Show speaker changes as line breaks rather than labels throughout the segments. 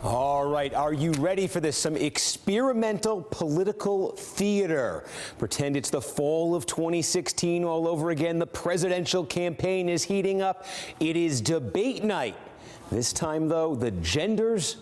All right, are you ready for this? Some experimental political theater. Pretend it's the fall of 2016 all over again. The presidential campaign is heating up. It is debate night. This time, though, the genders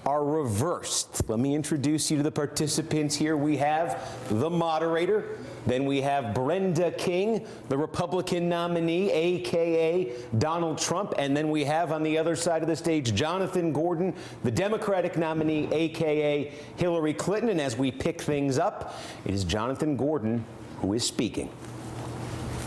are reversed. Let me introduce you to the participants here. We have the moderator. Then we have Brenda King, the Republican nominee, a.k.a. Donald Trump. And then we have on the other side of the stage, Jonathan Gordon, the Democratic nominee, a.k.a. Hillary Clinton. And as we pick things up, it is Jonathan Gordon who is speaking.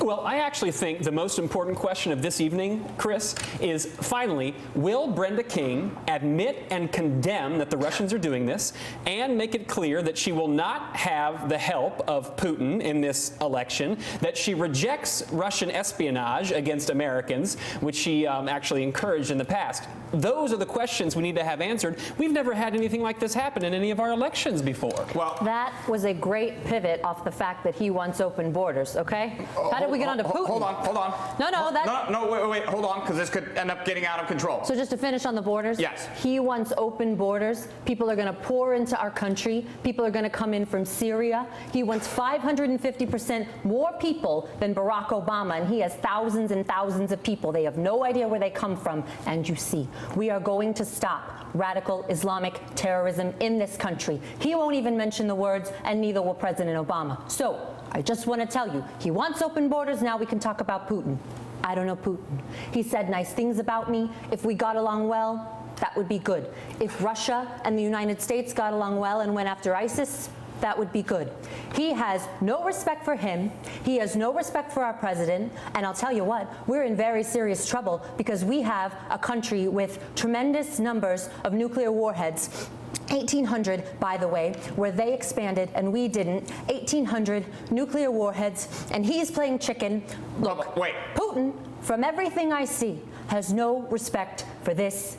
Well, I actually think the most important question of this evening, Chris, is finally, will Brenda King admit and condemn that the Russians are doing this and make it clear that she will not have the help of Putin in this election, that she rejects Russian espionage against Americans, which she actually encouraged in the past? Those are the questions we need to have answered. We've never had anything like this happen in any of our elections before. Well,
that was a great pivot off the fact that he wants open borders, okay? How did we get on to Putin?
Hold on.
No,
wait, hold on, because this could end up getting out of control.
So just to finish on the borders?
Yes.
He wants open borders. People are going to pour into our country. People are going to come in from Syria. He wants 550% more people than Barack Obama, and he has thousands and thousands of people. They have no idea where they come from. And you see, we are going to stop radical Islamic terrorism in this country. He won't even mention the words, and neither will President Obama. So I just want to tell you, he wants open borders. Now we can talk about Putin. I don't know Putin. He said nice things about me. If we got along well, that would be good. If Russia and the United States got along well and went after ISIS, that would be good. He has no respect for him. He has no respect for our president. And I'll tell you what, we're in very serious trouble because we have a country with tremendous numbers of nuclear warheads. 1,800, by the way, where they expanded and we didn't. 1,800 nuclear warheads, and he's playing chicken. Look,
wait.
Putin, from everything I see, has no respect for this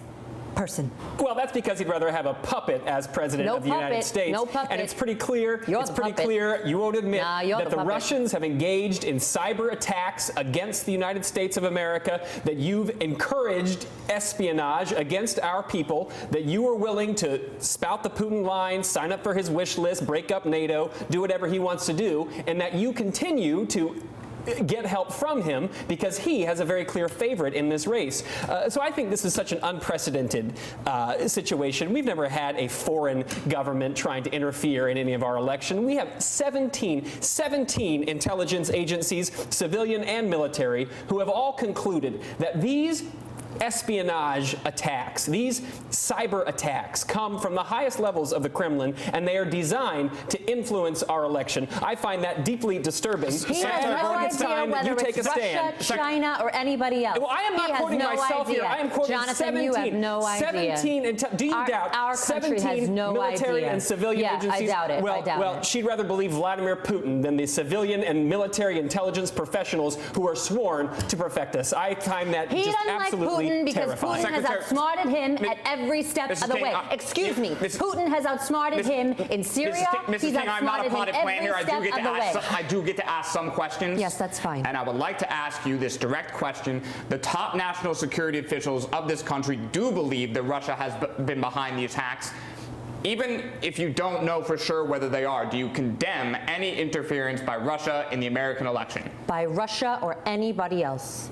person.
Well, that's because he'd rather have a puppet as president of the United States.
No puppet.
And it's pretty clear.
You're the puppet.
You won't admit that the
puppet.
Russians have engaged in cyber attacks against the United States of America, that you've encouraged espionage against our people, that you were willing to spout the Putin line, sign up for his wish list, break up NATO, do whatever he wants to do, and that you continue to get help from him because he has a very clear favorite in this race. So I think this is such an unprecedented situation. We've never had a foreign government trying to interfere in any of our election. We have 17 intelligence agencies, civilian and military, who have all concluded that these espionage attacks, these cyber attacks, come from the highest levels of the Kremlin, and they are designed to influence our election. I find that deeply disturbing.
He has no idea whether it's Russia, China, or anybody else.
Well, I am not quoting myself here. I am quoting
Jonathan,
17.
you have no idea.
17. Do you doubt
our
17 military and civilian agencies?
I doubt it.
Well, she'd rather believe Vladimir Putin than the civilian and military intelligence professionals who are sworn to protect us. I find that just absolutely
because
terrifying.
Putin has outsmarted him at every step of the way. Excuse me. Putin has outsmarted him in Syria. He's outsmarted him every step of the way.
I do get to ask some questions.
Yes, that's fine.
And I would like to ask you this direct question. The top national security officials of this country do believe that Russia has been behind the attacks. Even if you don't know for sure whether they are, do you condemn any interference by Russia in the American election?
By Russia or anybody else?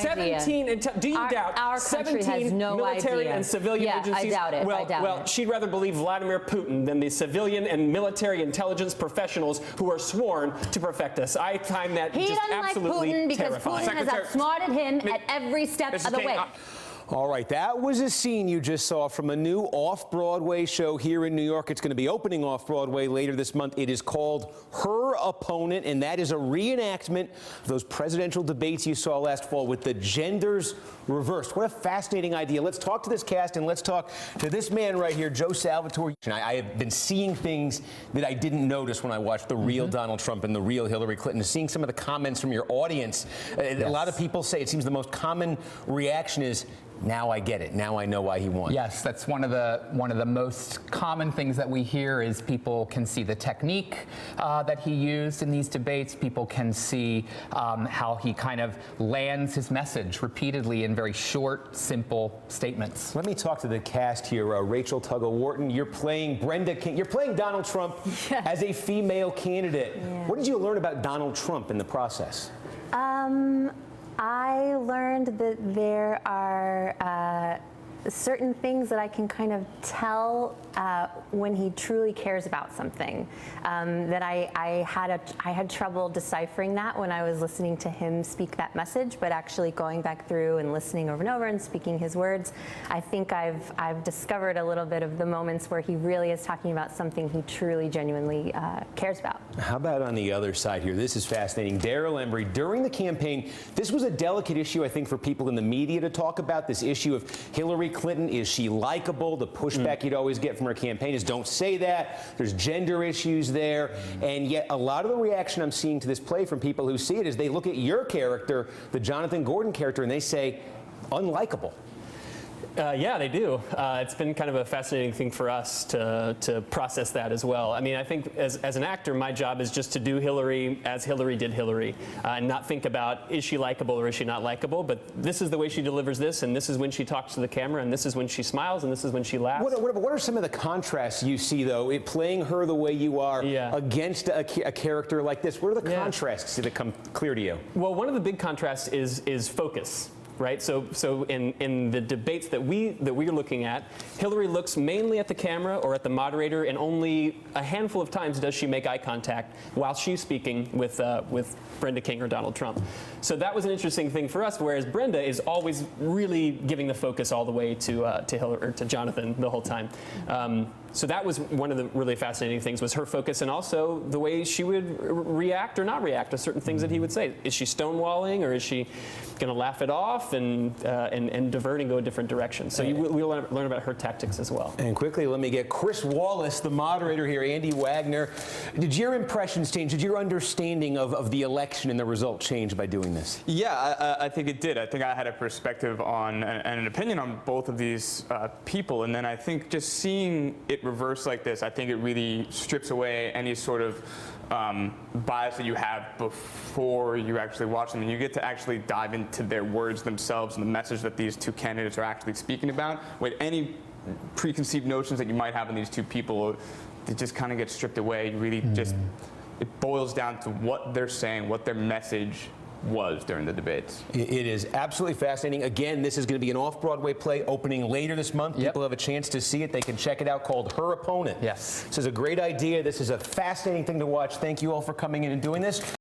17. Do you doubt
our
17 military and civilian agencies?
I doubt it.
Well, she'd rather believe Vladimir Putin than the civilian and military intelligence professionals who are sworn to protect us. I find that just absolutely
Putin because
terrifying.
Putin has outsmarted him at every step of the way.
All right, that was a scene you just saw from a new Off-Broadway show here in New York. It's going to be opening Off-Broadway later this month. It is called Her Opponent, and that is a reenactment of those presidential debates you saw last fall with the genders reversed. What a fascinating idea. Let's talk to this cast, and let's talk to this man right here, Joe Salvatore. I have been seeing things that I didn't notice when I watched the real Donald Trump and the real Hillary Clinton, seeing some of the comments from your audience. A lot of people say it seems the most common reaction is, now I get it. Now I know why he won.
Yes, that's one of the most common things that we hear is people can see the technique that he used in these debates. People can see how he kind of lands his message repeatedly in very short, simple statements.
Let me talk to the cast here. Rachel Tuggle Whorton, you're playing Brenda King. You're playing Donald Trump as a female candidate.
Yeah.
What did you learn about Donald Trump in the process?
I learned that there are certain things that I can kind of tell when he truly cares about something. That I had trouble deciphering that when I was listening to him speak that message, but actually going back through and listening over and over and speaking his words, I think I've discovered a little bit of the moments where he really is talking about something he truly, genuinely cares about.
How about on the other side here? This is fascinating. Daryl Embry, during the campaign, this was a delicate issue, I think, for people in the media to talk about, this issue of Hillary Clinton. Is she likable? The pushback you'd always get from her campaign is don't say that. There's gender issues there. And yet a lot of the reaction I'm seeing to this play from people who see it is they look at your character, the Jonathan Gordon character, and they say, unlikable.
Yeah, they do. It's been kind of a fascinating thing for us to process that as well. I mean, I think as an actor, my job is just to do Hillary as Hillary did Hillary, and not think about is she likable or is she not likable, but this is the way she delivers this, and this is when she talks to the camera, and this is when she smiles, and this is when she laughs.
What are some of the contrasts you see, though, playing her the way you are against a character like this? What are the contrasts that come clear to you?
Well, one of the big contrasts is focus. Right, so in the debates that we're looking at, Hillary looks mainly at the camera or at the moderator, and only a handful of times does she make eye contact while she's speaking with Brenda King or Donald Trump. So that was an interesting thing for us. Whereas Brenda is always really giving the focus all the way to Hillary or to Jonathan the whole time. So that was one of the really fascinating things, was her focus, and also the way she would react or not react to certain things that he would say. Is she stonewalling, or is she going to laugh it off and divert and go a different direction? So we'll learn about her tactics as well.
And quickly, let me get Chris Wallace, the moderator here, Andy Wagner. Did your impressions change? Did your understanding of the election and the result change by doing this?
Yeah, I think it did. I think I had a perspective on and an opinion on both of these people, and then I think just seeing it reversed like this, I think it really strips away any sort of bias that you have before you actually watch them, and you get to actually dive into their words themselves and the message that these two candidates are actually speaking about. With any preconceived notions that you might have in these two people, they just kind of get stripped away. You really just, it boils down to what they're saying, what their message was during the debates.
It is absolutely fascinating. Again, this is going to be an off-Broadway play opening later this month. People have a chance to see it. They can check it out, called Her Opponent.
Yes.
This is a great idea. This is a fascinating thing to watch. Thank you all for coming in and doing this.